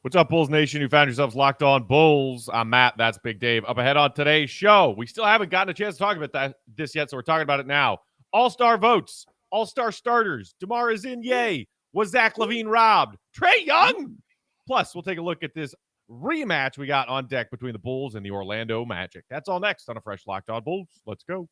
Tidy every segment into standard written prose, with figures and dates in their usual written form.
What's up, Bulls Nation? You found yourselves locked on Bulls. I'm Matt. That's Big Dave. Up ahead on today's show, we still haven't gotten a chance to talk about this yet, so we're talking about it now. All-star votes, all-star starters. DeMar is in, yay. Was Zach LaVine robbed? Trae Young? Plus, we'll take a look at this rematch we got on deck between the Bulls and the Orlando Magic. That's all next on a fresh Locked On Bulls. Let's go.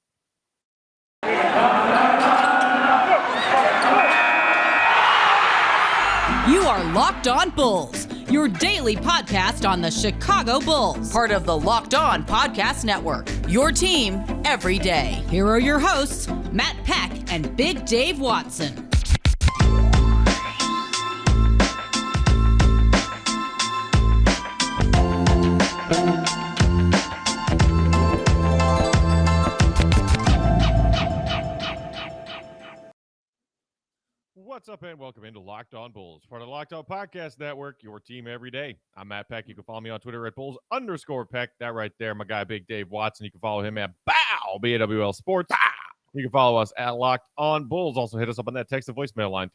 You are Locked On Bulls, your daily podcast on the Chicago Bulls, part of the Locked On Podcast Network, your team every day. Here are your hosts, Matt Peck and Big Dave Watson. What's up, and welcome into Locked On Bulls, part of the Locked On Podcast Network, your team every day. I'm Matt Peck. You can follow me on Twitter at Bulls_Peck. That right there, my guy, Big Dave Watson. You can follow him at BAWL Sports. Bow. You can follow us at Locked On Bulls. Also, hit us up on that text and voicemail line,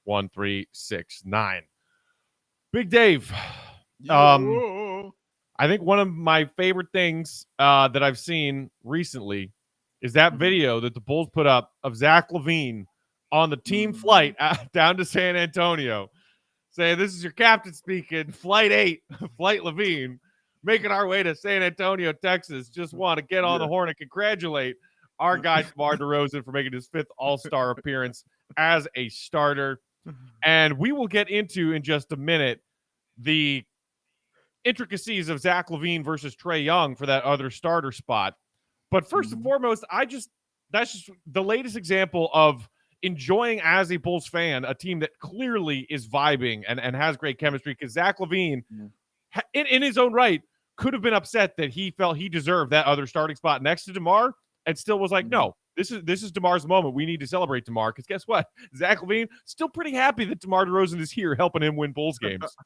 331-979-1369. Big Dave, I think one of my favorite things that I've seen recently is that video that the Bulls put up of Zach LaVine on the team flight down to San Antonio, saying, "This is your captain speaking, Flight 8, Flight LaVine, making our way to San Antonio, Texas. Just want to get on the horn and congratulate our guy, DeMar DeRozan, for making his 5th All-Star appearance as a starter." And we will get into, in just a minute, the intricacies of Zach LaVine versus Trae Young for that other starter spot. But first and foremost, that's just the latest example of enjoying, as a Bulls fan, a team that clearly is vibing and has great chemistry, because Zach LaVine, in his own right, could have been upset that he felt he deserved that other starting spot next to DeMar, and still was like, no, this is DeMar's moment. We need to celebrate DeMar, because guess what? Zach LaVine still pretty happy that DeMar DeRozan is here helping him win Bulls games.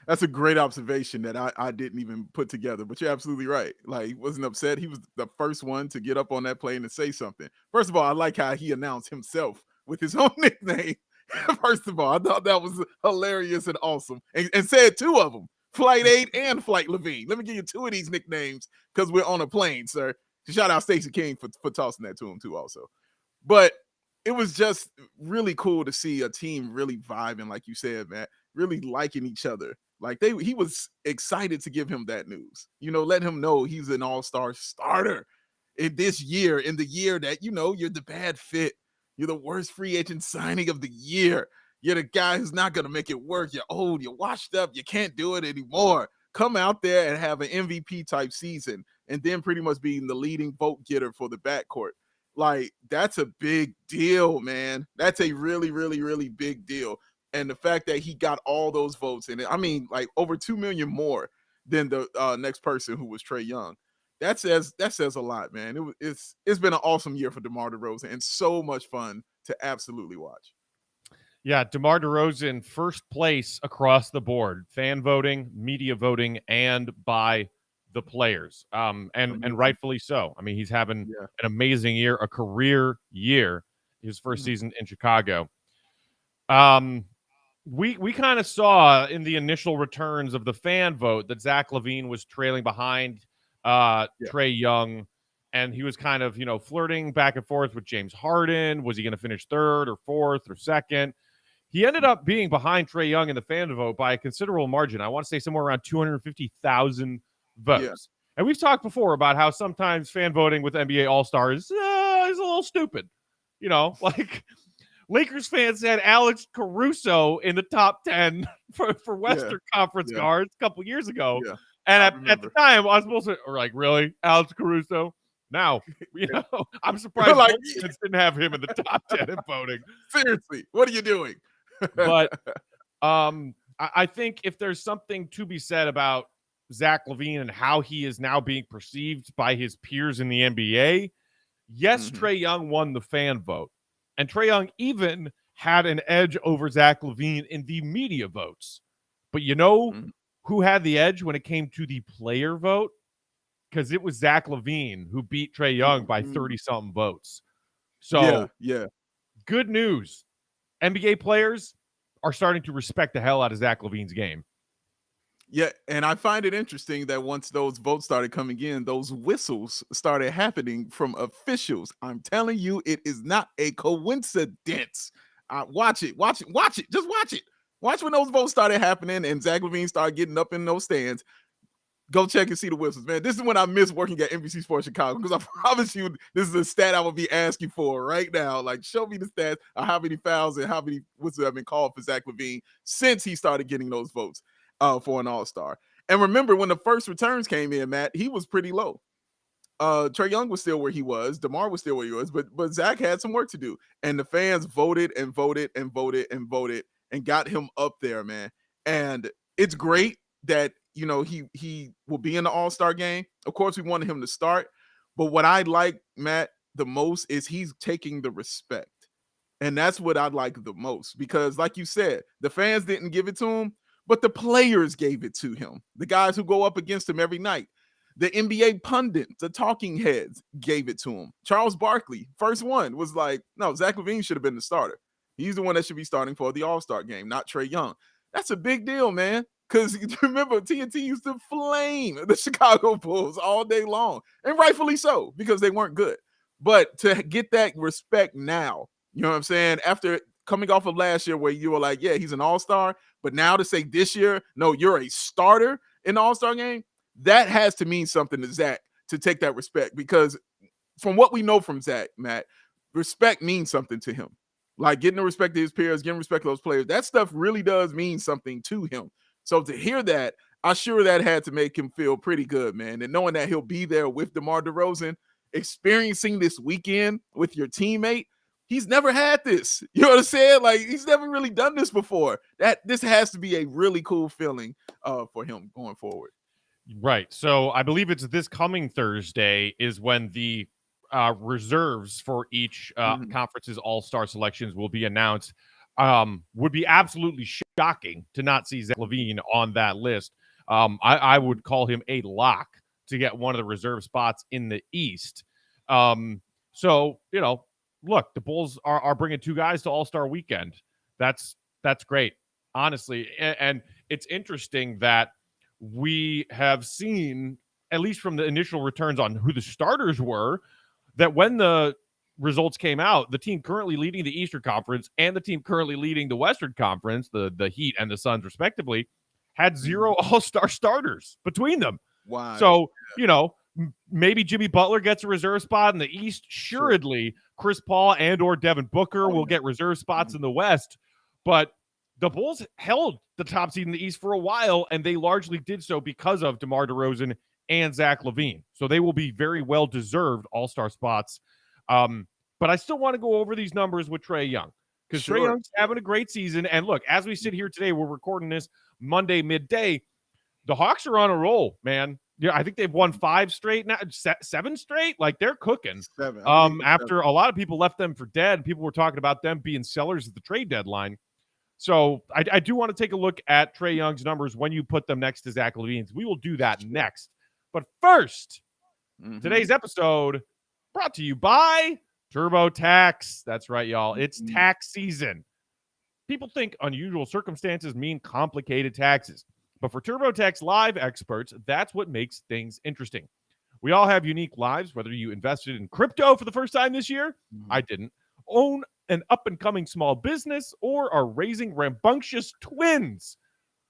That's a great observation that I didn't even put together, but you're absolutely right. Like, he wasn't upset. He was the first one to get up on that plane and say something. First of all, I like how he announced himself with his own nickname. First of all, I thought that was hilarious and awesome. And said 2 of them, Flight 8 and Flight LaVine. Let me give you 2 of these nicknames because we're on a plane, sir. Shout out Stacey King for tossing that to him too also. But it was just really cool to see a team really vibing, like you said, man, really liking each other. Like, he was excited to give him that news. Let him know he's an all-star starter in this year, in the year that, you're the bad fit. You're the worst free agent signing of the year. You're the guy who's not going to make it work. You're old. You're washed up. You can't do it anymore. Come out there and have an MVP-type season and then pretty much being the leading vote getter for the backcourt. Like, that's a big deal, man. That's a really, really, really big deal. And the fact that he got all those votes, and I mean, like, over 2 million more than the next person, who was Trae Young. That says a lot, man. It's been an awesome year for DeMar DeRozan, and so much fun to absolutely watch. Yeah, DeMar DeRozan, first place across the board, fan voting, media voting, and by the players, and rightfully so. I mean, he's having an amazing year, a career year, his first season in Chicago. We kind of saw in the initial returns of the fan vote that Zach LaVine was trailing behind Trae Young, and he was kind of, flirting back and forth with James Harden. Was he going to finish 3rd or 4th or 2nd? He ended up being behind Trae Young in the fan vote by a considerable margin. I want to say somewhere around 250,000 votes. Yeah. And we've talked before about how sometimes fan voting with NBA All-Stars is a little stupid. Like, Lakers fans had Alex Caruso in the top 10 for Western Conference guards a couple years ago. Yeah. And at the time, I was supposed to, like, really? Alex Caruso? Now, I'm surprised like, didn't have him in the top 10 in voting. Seriously, what are you doing? But I think if there's something to be said about Zach LaVine and how he is now being perceived by his peers in the NBA, yes, Trae Young won the fan vote. And Trae Young even had an edge over Zach LaVine in the media votes. But who had the edge when it came to the player vote? Because it was Zach LaVine who beat Trae Young by 30-something votes. So, good news. NBA players, are starting to respect the hell out of Zach LaVine's game. Yeah, and I find it interesting that once those votes started coming in, those whistles started happening from officials. I'm telling you, it is not a coincidence. Watch it, just watch it. Watch when those votes started happening and Zach LaVine started getting up in those stands. Go check and see the whistles, man. This is when I miss working at NBC Sports Chicago, because I promise you, this is a stat I will be asking for right now. Like, show me the stats of how many fouls and how many whistles have been called for Zach LaVine since he started getting those votes for an All-Star. And remember, when the first returns came in, Matt, he was pretty low. Trae Young was still where he was. DeMar was still where he was, but Zach had some work to do. And the fans voted and voted and voted and voted and got him up there, man. And it's great that, you know, he will be in the All-Star game. Of course, we wanted him to start. But what I like, Matt, the most is he's taking the respect. And that's what I like the most. Because like you said, the fans didn't give it to him, but the players gave it to him. The guys who go up against him every night. The NBA pundits, the talking heads gave it to him. Charles Barkley, first one, was like, no, Zach LaVine should have been the starter. He's the one that should be starting for the All-Star game, not Trae Young. That's a big deal, man. Because remember, TNT used to flame the Chicago Bulls all day long. And rightfully so, because they weren't good. But to get that respect now, you know what I'm saying? After coming off of last year where you were like, yeah, he's an all-star. But now to say this year, no, you're a starter in the all-star game, that has to mean something to Zach to take that respect. Because from what we know from Zach, Matt, respect means something to him. Like getting the respect to his peers, getting respect to those players, that stuff really does mean something to him. So to hear that, I'm sure that had to make him feel pretty good, man. And knowing that he'll be there with DeMar DeRozan, experiencing this weekend with your teammate, he's never had this. You know what I'm saying? Like, he's never really done this before. This has to be a really cool feeling for him going forward. Right. So I believe it's this coming Thursday is when the reserves for each conference's all-star selections will be announced. Would be absolutely shocking to not see Zach LaVine on that list. I would call him a lock to get one of the reserve spots in the East. So, you know, look, the Bulls are bringing two guys to All-Star Weekend. That's great, honestly. And it's interesting that we have seen, at least from the initial returns on who the starters were, that when the results came out, the team currently leading the Eastern Conference and the team currently leading the Western Conference, the Heat and the Suns respectively, had zero all-star starters between them. Wow. So, you know, maybe Jimmy Butler gets a reserve spot in the East. Assuredly, Chris Paul and or Devin Booker will get reserve spots in the West. But the Bulls held the top seed in the East for a while, and they largely did so because of DeMar DeRozan and Zach LaVine. So they will be very well-deserved all-star spots. But I still want to go over these numbers with Trae Young because Trae Young's having a great season. And look, as we sit here today, we're recording this Monday midday. The Hawks are on a roll, man. Yeah, I think they've won 5 straight now, 7 straight. Like, they're cooking. 7. After a lot of people left them for dead, people were talking about them being sellers at the trade deadline. So I do want to take a look at Trae Young's numbers when you put them next to Zach LaVine's. We will do that next. But first, today's episode brought to you by TurboTax. That's right, y'all. It's tax season. People think unusual circumstances mean complicated taxes. But for TurboTax Live experts, that's what makes things interesting. We all have unique lives, whether you invested in crypto for the first time this year, I didn't, own an up-and-coming small business, or are raising rambunctious twins.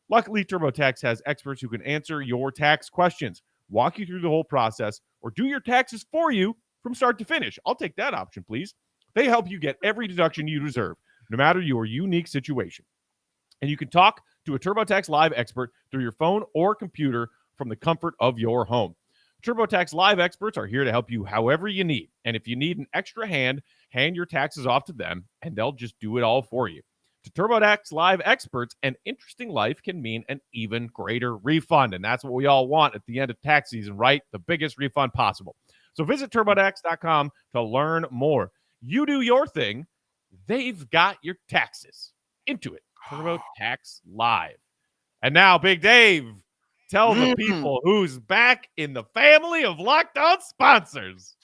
Luckily, TurboTax has experts who can answer your tax questions, walk you through the whole process, or do your taxes for you from start to finish. I'll take that option, please. They help you get every deduction you deserve, no matter your unique situation. And you can talk to a TurboTax Live expert through your phone or computer from the comfort of your home. TurboTax Live experts are here to help you however you need. And if you need an extra hand your taxes off to them, and they'll just do it all for you. To TurboTax Live experts, an interesting life can mean an even greater refund. And that's what we all want at the end of tax season, right? The biggest refund possible. So visit TurboTax.com to learn more. You do your thing. They've got your taxes. Intuit TurboTax Live. And now, Big Dave, tell the people who's back in the family of Locked On sponsors.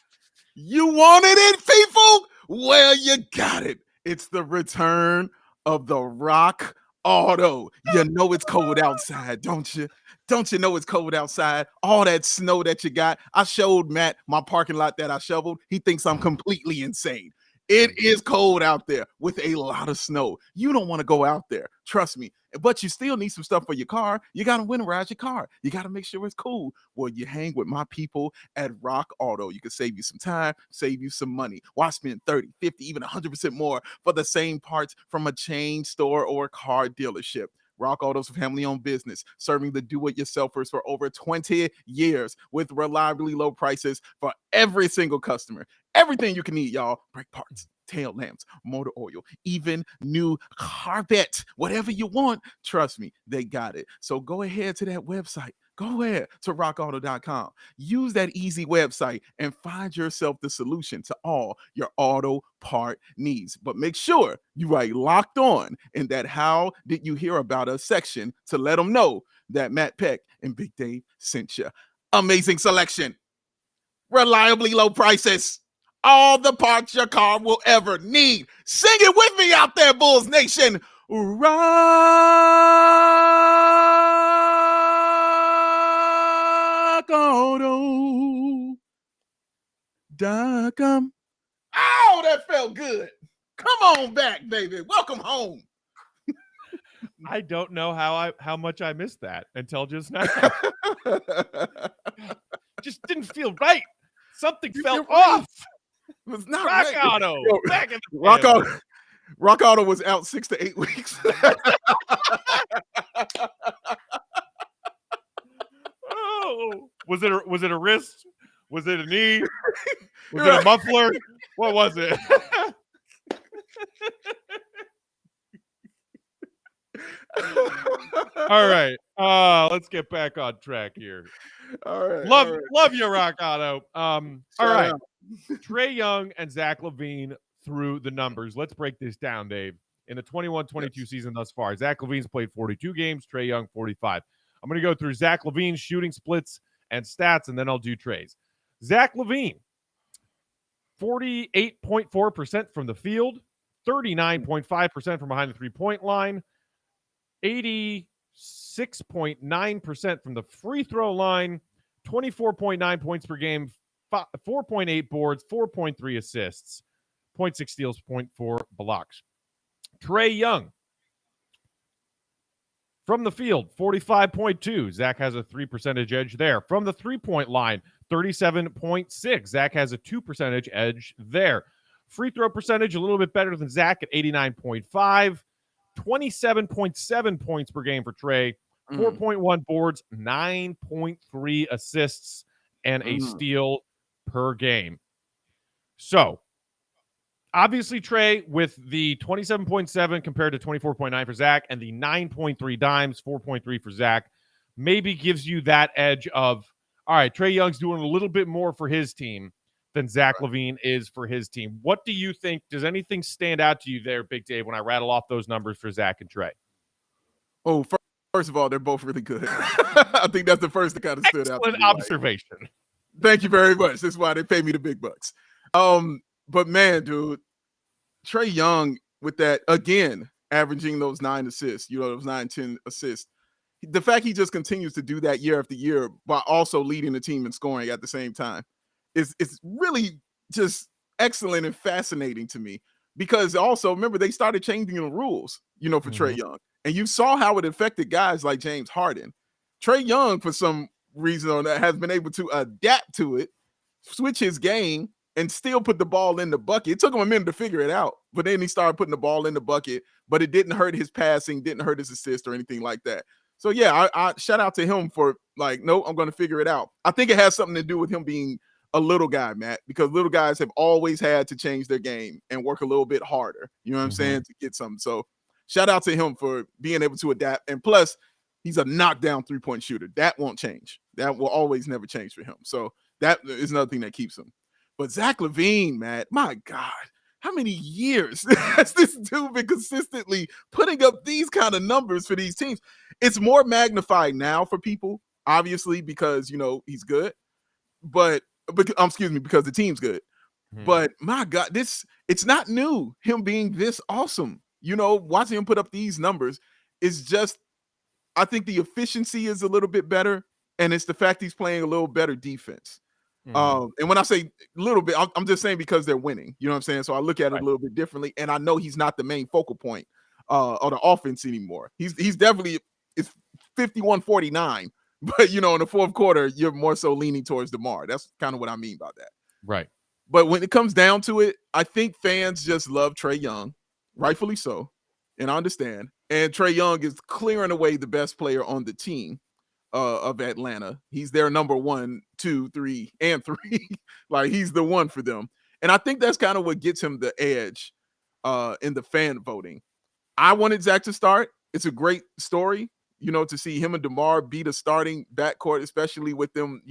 You wanted it, people? Well, you got it. It's the return of the Rock Auto. You know it's cold outside, don't you? Don't you know it's cold outside? All that snow that you got. I showed Matt my parking lot that I shoveled. He thinks I'm completely insane. It is cold out there with a lot of snow. You don't want to go out there. Trust me. But you still need some stuff for your car. You got to winterize your car. You got to make sure it's cool. Well, you hang with my people at Rock Auto. You can save you some time, save you some money. Why spend 30, 50, even 100% more for the same parts from a chain store or car dealership? Rock Auto's a family-owned business serving the do-it-yourselfers for over 20 years with reliably low prices for every single customer. Everything you can need, y'all. Brake parts, tail lamps, motor oil, even new carpet. Whatever you want, trust me, they got it. So go ahead to that website. Go ahead to rockauto.com. Use that easy website and find yourself the solution to all your auto part needs. But make sure you write locked on in that how did you hear about us section to let them know that Matt Peck and Big Dave sent you. Amazing selection. Reliably low prices. All the parts your car will ever need. Sing it with me out there, Bulls Nation. RockAuto.com. Oh, that felt good. Come on back, baby. Welcome home. I don't know how much I missed that until just now. Just didn't feel right. Something felt off. It was not Rock right. Auto. Yo, Back in the Rock day. Auto. Rock Auto was out 6 to 8 weeks. Oh, was it a wrist? Was it a knee? Was it a muffler? What was it? All right. Let's get back on track here. All right. Love your Rock Auto. All right. out. Trae Young and Zach LaVine through the numbers. Let's break this down, Dave. In the 21-22 season thus far, Zach LaVine's played 42 games, Trae Young 45. I'm going to go through Zach LaVine's shooting splits and stats, and then I'll do Trae's. Zach LaVine, 48.4% from the field, 39.5% from behind the three-point line, 86.9% from the free throw line, 24.9 points per game, 4.8 boards, 4.3 assists, 0.6 steals, 0.4 blocks. Trae Young, from the field, 45.2. Zach has a 3% edge there. From the three-point line, 37.6. Zach has a 2% edge there. Free throw percentage, a little bit better than Zach at 89.5. 27.7 points per game for Trae. 4.1 boards, 9.3 assists, and a steal per game. So, obviously, Trae, with the 27.7 compared to 24.9 for Zach and the 9.3 dimes, 4.3 for Zach, maybe gives you that edge of, all right, Trae Young's doing a little bit more for his team than Zach LaVine is for his team. What do you think? Does anything stand out to you there, Big Dave, when I rattle off those numbers for Zach and Trae? Oh, first of all, they're both really good. I think that's the first that kind of stood out. Excellent observation. Like, thank you very much. That's why they pay me the big bucks. But man, dude, Trae Young with that, again, averaging those 9 assists, those 9-10 assists. The fact he just continues to do that year after year while also leading the team in scoring at the same time is really just excellent and fascinating to me. Because also, remember, they started changing the rules, for Trae Young. And you saw how it affected guys like James Harden. Trae Young, for some reason, has been able to adapt to it, switch his game, and still put the ball in the bucket. It took him a minute to figure it out, but then he started putting the ball in the bucket, but it didn't hurt his passing, didn't hurt his assist or anything like that. So, yeah, I shout out to him for, no, I'm going to figure it out. I think it has something to do with him being a little guy, Matt, because little guys have always had to change their game and work a little bit harder, you know what I'm saying, to get something. So, shout out to him for being able to adapt. And plus, he's a knockdown three-point shooter. That won't change. That will always never change for him. So, that is another thing that keeps him. But Zach LaVine, man, my God, how many years has this dude been consistently putting up these kind of numbers for these teams? It's more magnified now for people, obviously, because, he's good. But because the team's good. But my God, it's not new, him being this awesome. watching him put up these numbers is just, I think the efficiency is a little bit better, and it's the fact he's playing a little better defense. And when I say little bit, I'm just saying because they're winning. You know what I'm saying? So I look at it a little bit differently, and I know he's not the main focal point of the offense anymore. He's definitely, it's 51-49, but in the fourth quarter, you're more so leaning towards DeMar. That's kind of what I mean by that. Right. But when it comes down to it, I think fans just love Trae Young, rightfully so, and I understand. And Trae Young is clearing away the best player on the team of Atlanta. He's their number 1, 2, 3, and 3. Like, he's the one for them. And I think that's kind of what gets him the edge in the fan voting. I wanted Zach to start. It's a great story, to see him and DeMar be the starting backcourt, especially with them,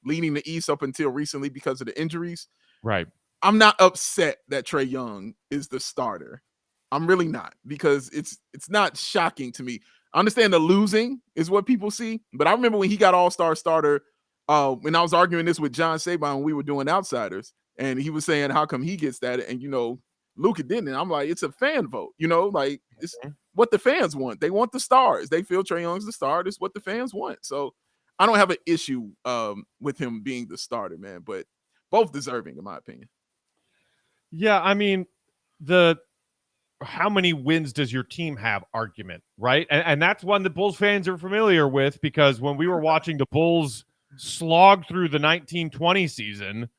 leading the East up until recently because of the injuries. Right. I'm not upset that Trae Young is the starter. I'm really not, because it's not shocking to me. I understand the losing is what people see, but I remember when he got all-star starter, when I was arguing this with John Sabine when we were doing Outsiders, and he was saying how come he gets that, and Luka didn't. And I'm like, it's a fan vote, like it's what the fans want. They want the stars. They feel Trae Young's the star. It's what the fans want. So I don't have an issue with him being the starter, man, but both deserving in my opinion. Yeah, I mean, how many wins does your team have argument, right? And that's one that Bulls fans are familiar with, because when we were watching the Bulls slog through the 1920 season,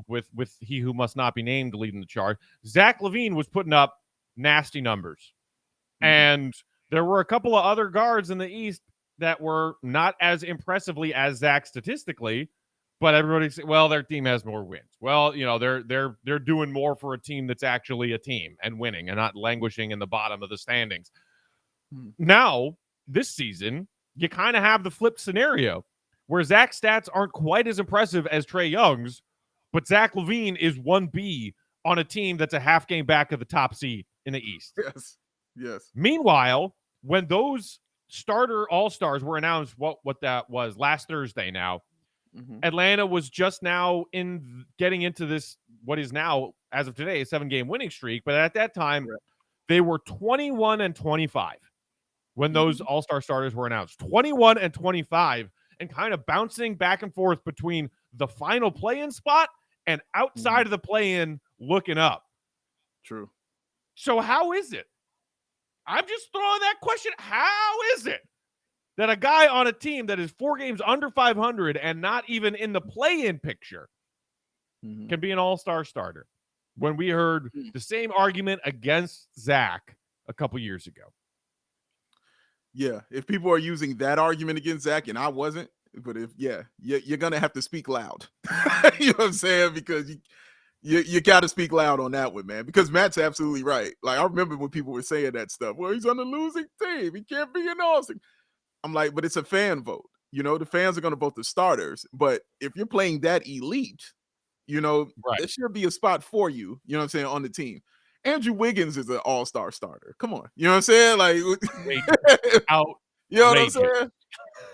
with he who must not be named leading the charge, Zach LaVine was putting up nasty numbers. And there were a couple of other guards in the East that were not as impressively as Zach statistically, but everybody said, well, their team has more wins. Well, they're doing more for a team that's actually a team and winning and not languishing in the bottom of the standings. Now, this season, you kind of have the flip scenario where Zach's stats aren't quite as impressive as Trae Young's, but Zach LaVine is 1B on a team that's a half game back of the top seed in the East. Yes. Meanwhile, when those starter all-stars were announced, what that was last Thursday now, Atlanta was just now getting into this, what is now, as of today, a 7-game winning streak. But at that time, they were 21-25 when those all-star starters were announced. 21-25, and kind of bouncing back and forth between the final play-in spot and outside of the play-in looking up. True. So how is it? I'm just throwing that question. How is it that a guy on a team that is 4 games under 500 and not even in the play-in picture can be an all-star starter, when we heard the same argument against Zach a couple years ago? Yeah, if people are using that argument against Zach, and I wasn't, but you're going to have to speak loud. You know what I'm saying? Because you got to speak loud on that one, man, because Matt's absolutely right. Like, I remember when people were saying that stuff. Well, he's on the losing team. He can't be an all-star. I'm like, but it's a fan vote. The fans are going to vote the starters. But if you're playing that elite, there should be a spot for you, you know what I'm saying, on the team. Andrew Wiggins is an all-star starter. Come on. You know what I'm saying? Like, you know what I'm saying?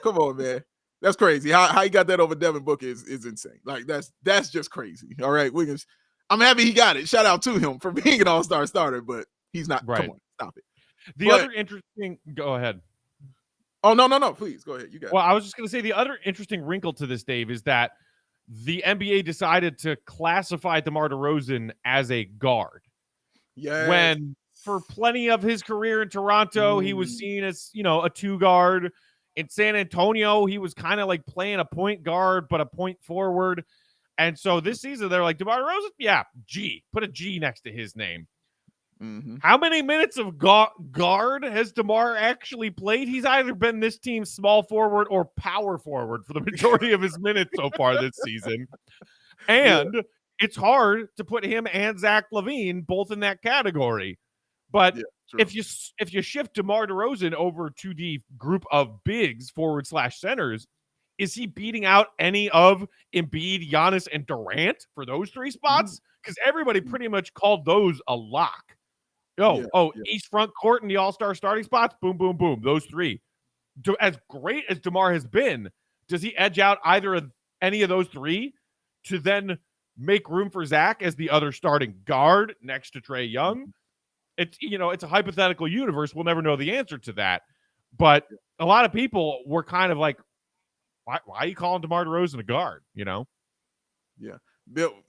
Come on, man. That's crazy. How he got that over Devin Booker is insane. Like, that's just crazy. All right, Wiggins. I'm happy he got it. Shout out to him for being an all-star starter, but he's not. Right. Come on, stop it. Other interesting, go ahead. Oh, no, please go ahead. You got it. Well, I was just going to say the other interesting wrinkle to this, Dave, is that the NBA decided to classify DeMar DeRozan as a guard. Yeah. When for plenty of his career in Toronto, he was seen as, a 2 guard. In San Antonio, he was kind of like playing a point guard, but a point forward. And so this season, they're like, DeMar DeRozan? Yeah, G. Put a G next to his name. How many minutes of guard has DeMar actually played? He's either been this team's small forward or power forward for the majority of his minutes so far this season. And it's hard to put him and Zach LaVine both in that category. But if you shift DeMar DeRozan over to the group of bigs, forward/centers, is he beating out any of Embiid, Giannis, and Durant for those 3 spots? Because everybody pretty much called those a lock. East front court in the all-star starting spots, boom, boom, boom, those 3. As great as DeMar has been, does he edge out any of those 3 to then make room for Zach as the other starting guard next to Trae Young? It's it's a hypothetical universe. We'll never know the answer to that. But a lot of people were kind of like, why are you calling DeMar DeRozan a guard? Yeah.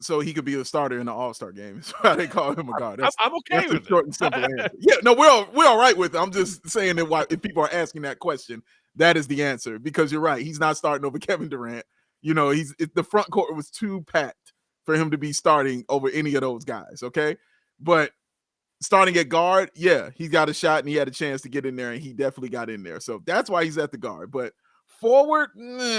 So he could be a starter in the All-Star game. That's why they call him a guard. I'm okay That's a with short and simple answer. Yeah, no, we're all right with it. I'm just saying that if people are asking that question, that is the answer, because you're right. He's not starting over Kevin Durant. The front court was too packed for him to be starting over any of those guys. Okay. But starting at guard, yeah, he got a shot and he had a chance to get in there, and he definitely got in there. So that's why he's at the guard. But forward,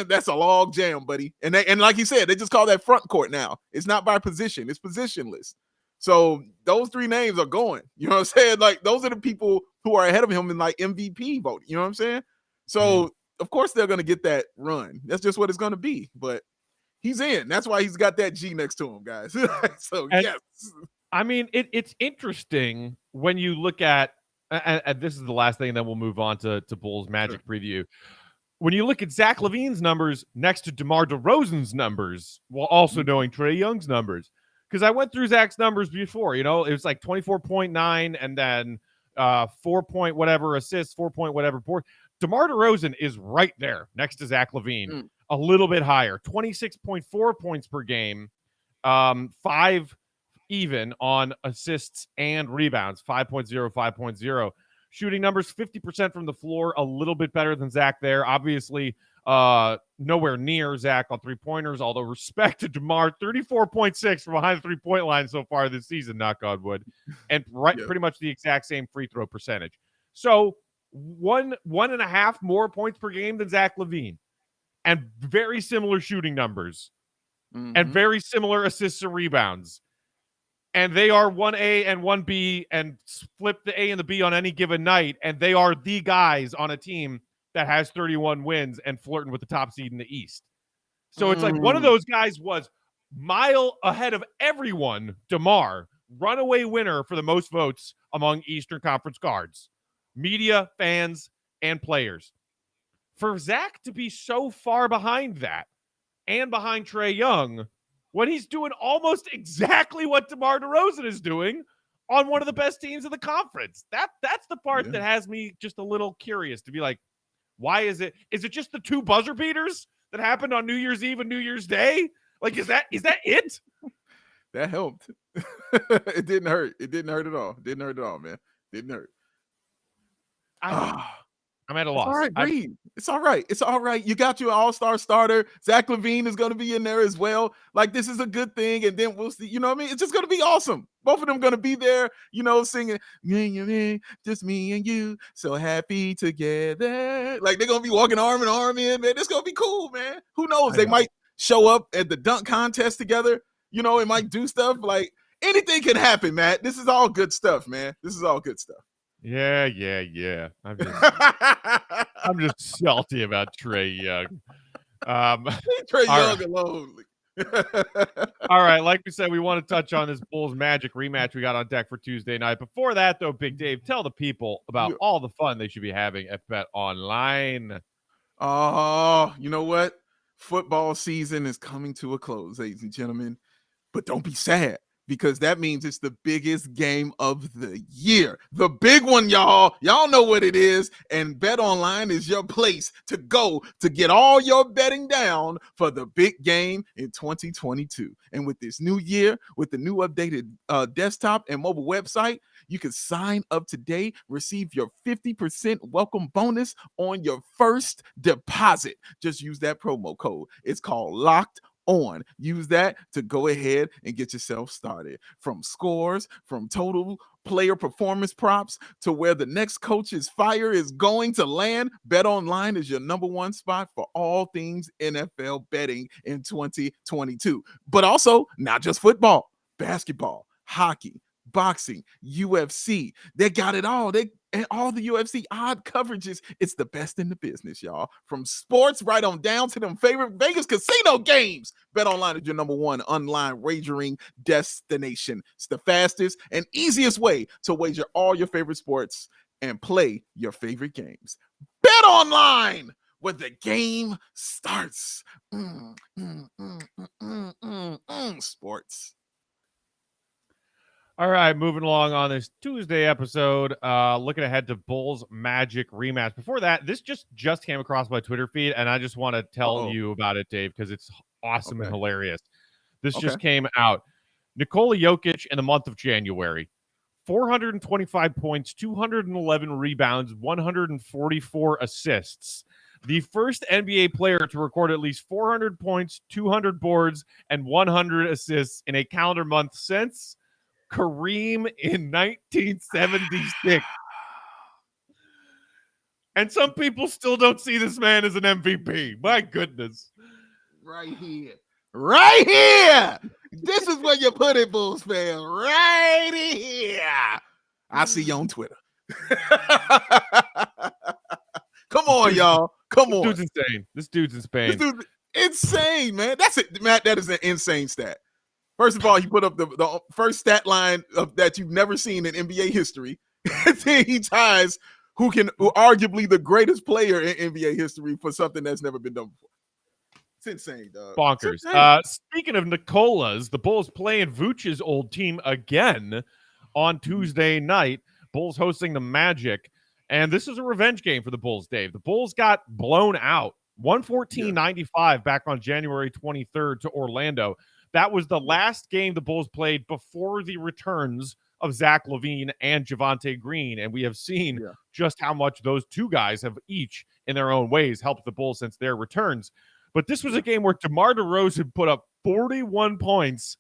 that's a log jam, buddy. And like you said, they just call that front court now. It's not by position, it's positionless. So those three names are going. You know what I'm saying? Like, those are the people who are ahead of him in like MVP voting. You know what I'm saying? So of course they're going to get that run. That's just what it's going to be. But he's in. That's why he's got that G next to him, guys. So yes. I mean, it's interesting when you look at, and this is the last thing, and then we'll move on to Bulls Magic preview. When you look at Zach LaVine's numbers next to DeMar DeRozan's numbers, while also knowing Trae Young's numbers, because I went through Zach's numbers before, it was like 24.9 and then 4 point whatever assists, 4 point whatever board. DeMar DeRozan is right there next to Zach LaVine, a little bit higher, 26.4 points per game, 5 even on assists and rebounds, 5.0, 5.0. Shooting numbers, 50% from the floor, a little bit better than Zach there. Obviously, nowhere near Zach on three-pointers, although respect to DeMar, 34.6 from behind the three-point line so far this season, knock on wood, and pretty much the exact same free throw percentage. So 1.5 more points per game than Zach LaVine, and very similar shooting numbers, and very similar assists and rebounds. And they are 1A and 1B and flip the A and the B on any given night. And they are the guys on a team that has 31 wins and flirting with the top seed in the East. So it's like one of those guys was mile ahead of everyone, DeMar, runaway winner for the most votes among Eastern Conference guards, media, fans, and players. For Zach to be so far behind that and behind Trae Young, when he's doing almost exactly what DeMar DeRozan is doing on one of the best teams in the conference. That's the part that has me just a little curious to be like, why is it just the 2 buzzer beaters that happened on New Year's Eve and New Year's Day? Like, is that it? That helped. It didn't hurt. It didn't hurt at all. Didn't hurt at all, man. Didn't hurt. I'm at a loss. All right, breathe. It's all right. It's all right. You got your all-star starter. Zach LaVine is going to be in there as well. Like, this is a good thing. And then we'll see. You know what I mean? It's just going to be awesome. Both of them going to be there, singing, me, just me and you, so happy together. Like, they're going to be walking arm in arm in, man. It's going to be cool, man. Who knows? They might show up at the dunk contest together. It might do stuff. Like, anything can happen, Matt. This is all good stuff, man. This is all good stuff. Yeah. I'm just salty about Trae Young. Trae Young alone. All right, like we said, we want to touch on this Bulls Magic rematch we got on deck for Tuesday night. Before that, though, Big Dave, tell the people about all the fun they should be having at Bet Online. Oh, you know what? Football season is coming to a close, ladies and gentlemen. But don't be sad, because that means it's the biggest game of the year. The big one, y'all. Y'all know what it is. And Bet Online is your place to go to get all your betting down for the big game in 2022. And with this new year, with the new updated desktop and mobile website, you can sign up today, receive your 50% welcome bonus on your first deposit. Just use that promo code. It's called Locked On. Use that to go ahead and get yourself started. From scores, from total player performance props, to where the next coach's fire is going to land, Bet Online is your number one spot for all things NFL betting in 2022. But also, not just football, basketball, hockey, boxing, UFC. They got it all. And all the UFC odd coverages. It's the best in the business, y'all. From sports right on down to them favorite Vegas casino games. Bet Online is your number one online wagering destination. It's the fastest and easiest way to wager all your favorite sports and play your favorite games. Bet Online, where the game starts. Sports. All right, moving along on this Tuesday episode, looking ahead to Bulls Magic rematch. Before that, this just came across my Twitter feed, and I just want to tell you about it, Dave, because it's awesome and hilarious. This just came out. Nikola Jokic in the month of January. 425 points, 211 rebounds, 144 assists. The first NBA player to record at least 400 points, 200 boards, and 100 assists in a calendar month since Kareem in 1976. And some people still don't see this man as an MVP. My goodness. Right here. Right here. This is where you put it, Bulls fan. Right here. I see you on Twitter. Come on, y'all. Come on. This dude's insane. This dude's insane. This dude's insane, man. That's it, Matt. That is an insane stat. First of all, he put up the first stat line that you've never seen in NBA history. And then he ties who arguably the greatest player in NBA history for something that's never been done before. It's insane, dog. Bonkers. Insane. Speaking of Nicolas, the Bulls playing Vooch's old team again on Tuesday night. Bulls hosting the Magic. And this is a revenge game for the Bulls, Dave. The Bulls got blown out 114-95 back on January 23rd to Orlando. That was the last game the Bulls played before the returns of Zach LaVine and Javonte Green. And we have seen just how much those two guys have each, in their own ways, helped the Bulls since their returns. But this was a game where DeMar DeRozan put up 41 points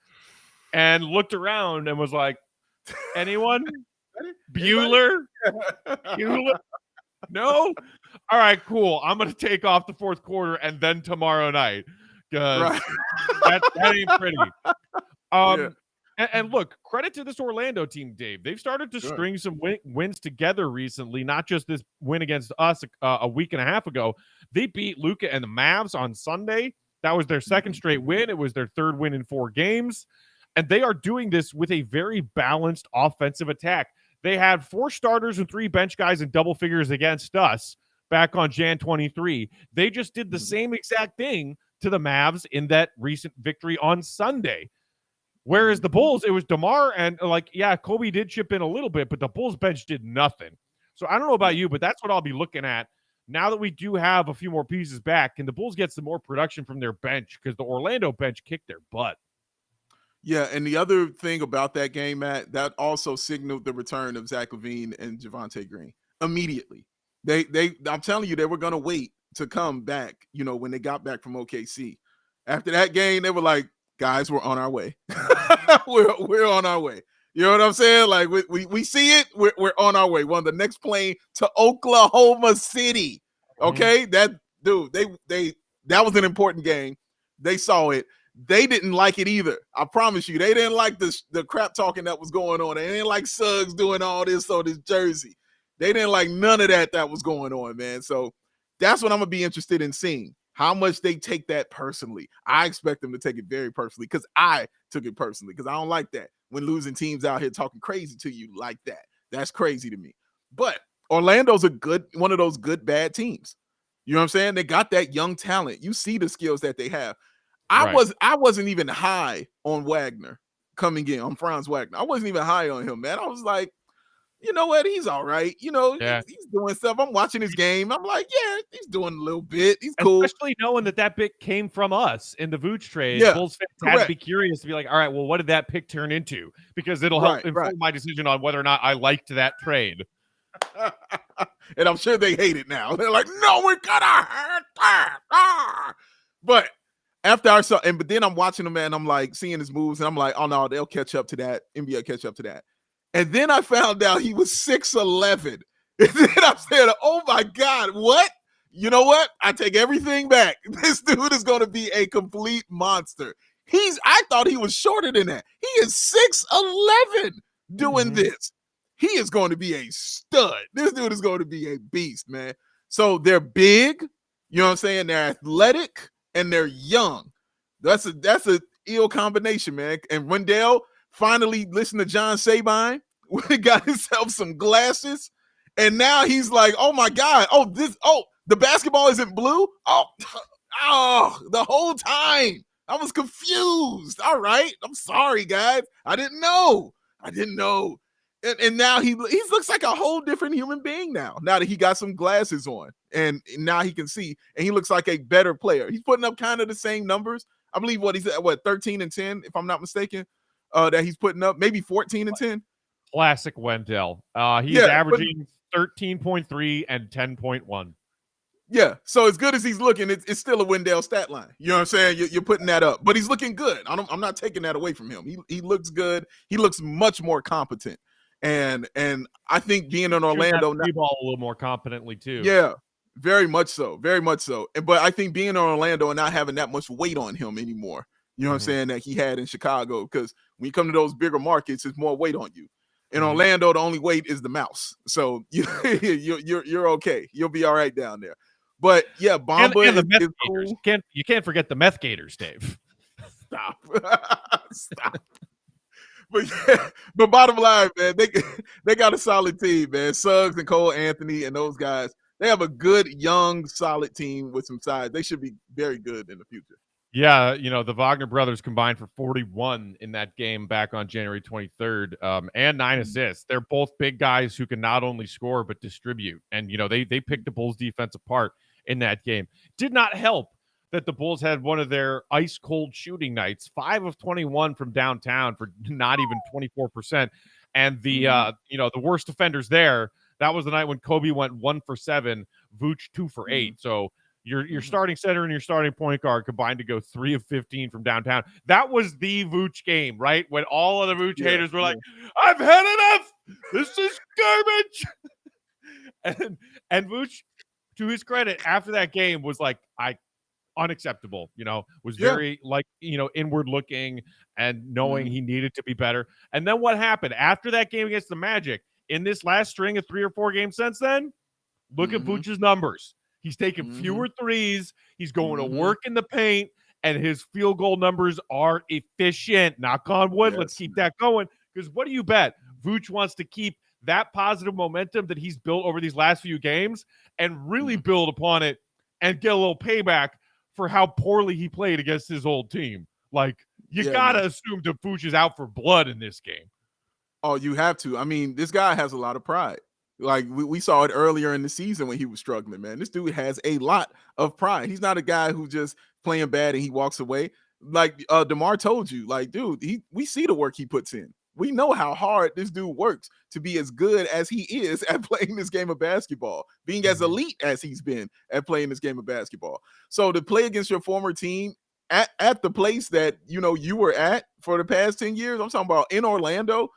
and looked around and was like, anyone? Bueller? Bueller? No? All right, cool. I'm going to take off the fourth quarter and then tomorrow night. Because that ain't pretty. And look, credit to this Orlando team, Dave. They've started to string some wins together recently, not just this win against us a week and a half ago. They beat Luka and the Mavs on Sunday. That was their second straight win. It was their third win in 4 games. And they are doing this with a very balanced offensive attack. They had 4 starters and 3 bench guys in double figures against us back on Jan 23. They just did the same exact thing to the Mavs in that recent victory on Sunday. Whereas the Bulls, it was DeMar and Kobe did chip in a little bit, but the Bulls bench did nothing. So I don't know about you, but that's what I'll be looking at now that we do have a few more pieces back. Can the Bulls get some more production from their bench? Because the Orlando bench kicked their butt. Yeah, and the other thing about that game, Matt, that also signaled the return of Zach LaVine and Javonte Green immediately. I'm telling you, they were going to wait to come back, when they got back from OKC. After that game, they were like, guys, we're on our way. we're on our way. You know what I'm saying? Like, we see it. We're on our way. We're on the next plane to Oklahoma City. Okay? That was an important game. They saw it. They didn't like it either. I promise you. They didn't like the crap talking that was going on. They didn't like Suggs doing all this on his jersey. They didn't like none of that was going on, man. So that's what I'm going to be interested in seeing. How much they take that personally. I expect them to take it very personally because I took it personally because I don't like that when losing teams out here talking crazy to you like that. That's crazy to me. But Orlando's one of those good, bad teams. You know what I'm saying? They got that young talent. You see the skills that they have. I wasn't even high on Wagner coming in, on Franz Wagner. I wasn't even high on him, man. I was like, you know what? He's all right. He's doing stuff. I'm watching his game. I'm like, yeah, he's doing a little bit. He's cool. Especially knowing that pick came from us in the Vooch trade. Yeah, Bulls fans had to be curious to be like, all right, well, what did that pick turn into? Because it'll help inform my decision on whether or not I liked that trade. And I'm sure they hate it now. They're like, no, we're gonna hurt that. But after I saw, but then I'm watching him, man. I'm like seeing his moves, and I'm like, oh no, they'll catch up to that. NBA will catch up to that. And then I found out he was 6'11". And then I said, oh my God, what? You know what? I take everything back. This dude is going to be a complete monster. I thought he was shorter than that. He is 6'11" doing this. He is going to be a stud. This dude is going to be a beast, man. So they're big, you know what I'm saying? They're athletic and they're young. That's a ill combination, man. And Wendell finally listened to John Sabine. Got himself some glasses. And now he's like, oh my God. The basketball isn't blue. The whole time I was confused. All right. I'm sorry, guys. I didn't know. I didn't know. And now he looks like a whole different human being now that he got some glasses on and now he can see, and he looks like a better player. He's putting up kind of the same numbers. I believe he's at 13 and 10, if I'm not mistaken, that he's putting up, maybe 14 and 10. Classic Wendell. He's averaging 13.3 and 10.1. Yeah, so as good as he's looking, it's still a Wendell stat line. You know what I'm saying? You're putting that up, but he's looking good. I'm not taking that away from him. He looks good. He looks much more competent, and I think being in Orlando, the ball a little more competently too. Yeah, very much so, very much so. But I think being in Orlando and not having that much weight on him anymore, you know what I'm saying, that he had in Chicago, because when you come to those bigger markets, it's more weight on you. In Orlando, the only weight is the mouse. So you're okay. You'll be all right down there. But yeah, Bamba and the meth is gators. cool. You can't forget the meth gators, Dave. Stop. But bottom line, man, they got a solid team, man. Suggs and Cole Anthony and those guys, they have a good, young, solid team with some size. They should be very good in the future. Yeah, the Wagner brothers combined for 41 in that game back on January 23rd, and 9 assists. They're both big guys who can not only score but distribute. And they picked the Bulls defense apart in that game. Did not help that the Bulls had one of their ice cold shooting nights, 5 of 21 from downtown for not even 24%. And the worst offenders there, that was the night when Kobe went 1 for 7, Vooch 2 for 8. So your starting center and your starting point guard combined to go 3 of 15 from downtown. That was the Vooch game, right? When all of the Vooch haters were like, I've had enough. This is garbage. and Vooch, to his credit, after that game was like, unacceptable, was very inward looking and knowing he needed to be better. And then what happened after that game against the Magic in this last string of 3 or 4 games since then? Look at Vooch's numbers. He's taking fewer threes. He's going to work in the paint, and his field goal numbers are efficient. Knock on wood. Let's keep that going. Because what do you bet? Vooch wants to keep that positive momentum that he's built over these last few games and really build upon it and get a little payback for how poorly he played against his old team. Like, you got to assume that Vooch is out for blood in this game. Oh, you have to. I mean, this guy has a lot of pride. Like, we saw it earlier in the season when he was struggling, man. This dude has a lot of pride. He's not a guy who just playing bad and he walks away. Like DeMar told you, like, dude, we see the work he puts in. We know how hard this dude works to be as good as he is at playing this game of basketball, being as elite as he's been at playing this game of basketball. So to play against your former team at the place that, you were at for the past 10 years, I'm talking about in Orlando,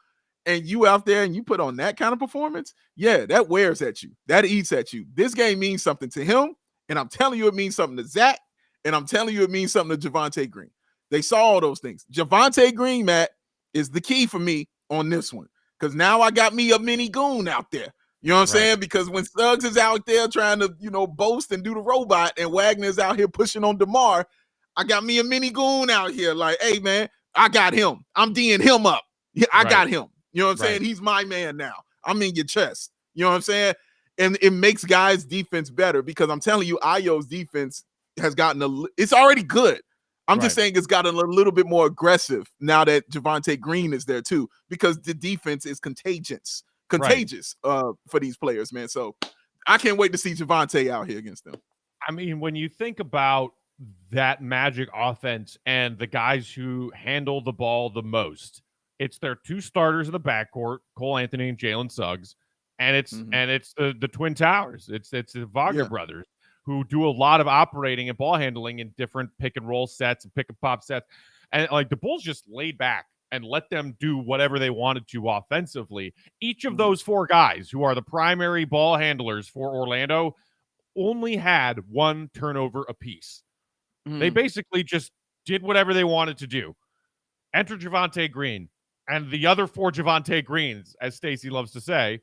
and you out there and you put on that kind of performance, that wears at you. That eats at you. This game means something to him, and I'm telling you it means something to Zach, and I'm telling you it means something to Javonte Green. They saw all those things. Javonte Green, Matt, is the key for me on this one, because now I got me a mini goon out there. You know what I'm saying? Because when Suggs is out there trying to, boast and do the robot, and Wagner's out here pushing on DeMar, I got me a mini goon out here like, hey, man, I got him. I'm D'ing him up. Yeah, I got him. You know what I'm saying? He's my man now. I'm in your chest. You know what I'm saying? And it makes guys' defense better, because I'm telling you, Ayo's defense has gotten it's already good. I'm just saying it's gotten a little bit more aggressive now that Javonte Green is there too, because the defense is contagious for these players, man. So I can't wait to see Javonte out here against them. I mean, when you think about that Magic offense and the guys who handle the ball the most, it's their 2 starters in the backcourt, Cole Anthony and Jalen Suggs, and it's the Twin Towers. It's the Wagner brothers, who do a lot of operating and ball handling in different pick and roll sets and pick and pop sets. And like, the Bulls just laid back and let them do whatever they wanted to offensively. Each of those 4 guys, who are the primary ball handlers for Orlando, only had 1 turnover apiece. They basically just did whatever they wanted to do. Enter Javonte Green, and the other 4 Javonte Greens, as Stacey loves to say,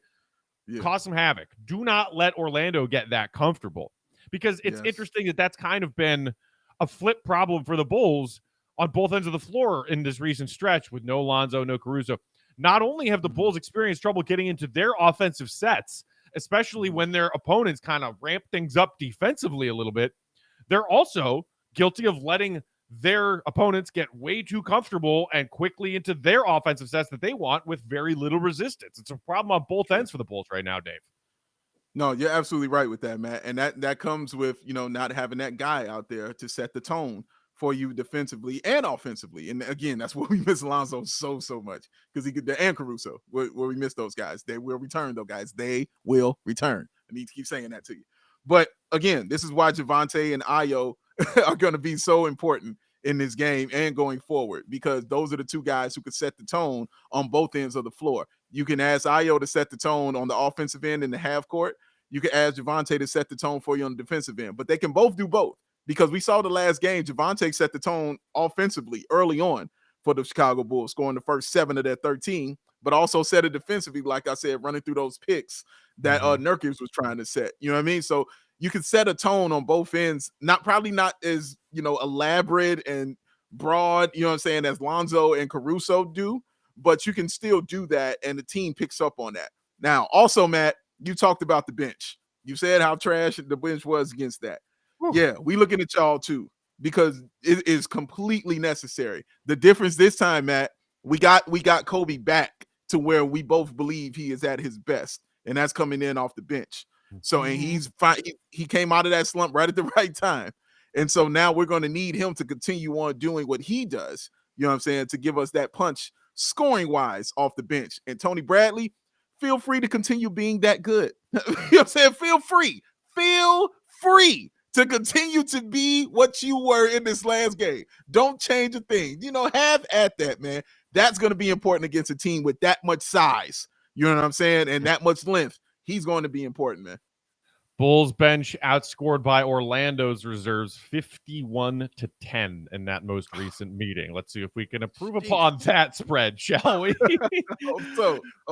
cause some havoc. Do not let Orlando get that comfortable, because it's interesting that that's kind of been a flip problem for the Bulls on both ends of the floor in this recent stretch, with no Lonzo, no Caruso. Not only have the Bulls experienced trouble getting into their offensive sets, especially when their opponents kind of ramp things up defensively a little bit, they're also guilty of letting their opponents get way too comfortable and quickly into their offensive sets that they want with very little resistance. It's a problem on both ends for the Bulls right now, Dave. No, you're absolutely right with that, Matt. And that comes with, not having that guy out there to set the tone for you defensively and offensively. And again, that's where we miss Alonzo so much, because he could, and Caruso, where we miss those guys. They will return, though, guys. They will return. I need to keep saying that to you. But again, this is why Javonte and Ayo are going to be so important in this game and going forward, because those are the two guys who could set the tone on both ends of the floor. You can ask Ayo to set the tone on the offensive end in the half court. You can ask Javonte to set the tone for you on the defensive end, but they can both do both, because we saw the last game, Javonte set the tone offensively early on for the Chicago Bulls, scoring the first 7 of their 13, but also set it defensively, like I said, running through those picks that Nurkic was trying to set. You know what I mean? So you can set a tone on both ends, probably not as, elaborate and broad, as Lonzo and Caruso do, but you can still do that, and the team picks up on that. Now, also, Matt, you talked about the bench. You said how trash the bench was against that. Whew. Yeah, we looking at y'all too, because it is completely necessary. The difference this time, Matt, we got Kobe back to where we both believe he is at his best, and that's coming in off the bench. So, and he's fine. He came out of that slump right at the right time. And so now we're going to need him to continue on doing what he does, to give us that punch scoring wise off the bench. And Tony Bradley, feel free to continue being that good. Feel free to continue to be what you were in this last game. Don't change a thing. Have at that, man. That's going to be important against a team with that much size. You know what I'm saying? And that much length. He's going to be important, man. Bulls bench outscored by Orlando's reserves 51-10 in that most recent meeting. Let's see if we can improve upon that spread, shall we?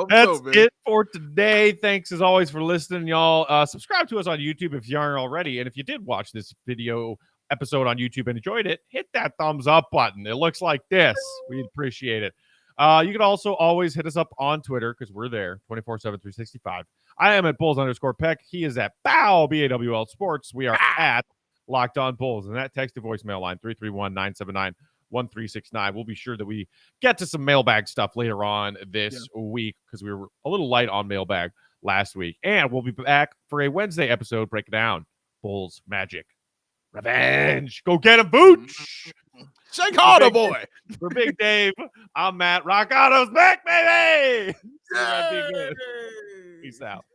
That's it for today. Thanks as always for listening, y'all. Subscribe to us on YouTube if you aren't already. And if you did watch this video episode on YouTube and enjoyed it, hit that thumbs up button. It looks like this. We'd appreciate it. You can also always hit us up on Twitter, because we're there 24/7, 365. I am at Bulls_Peck. He is at BAWL, BAWL Sports. We are at Locked On Bulls. And that text to voicemail line, 331-979-1369. We'll be sure that we get to some mailbag stuff later on this week, because we were a little light on mailbag last week. And we'll be back for a Wednesday episode breaking down Bulls Magic Revenge. Go get him, Booch! Shake harder, boy. For Big Dave, I'm Matt. Rock Auto's back, baby! Peace out.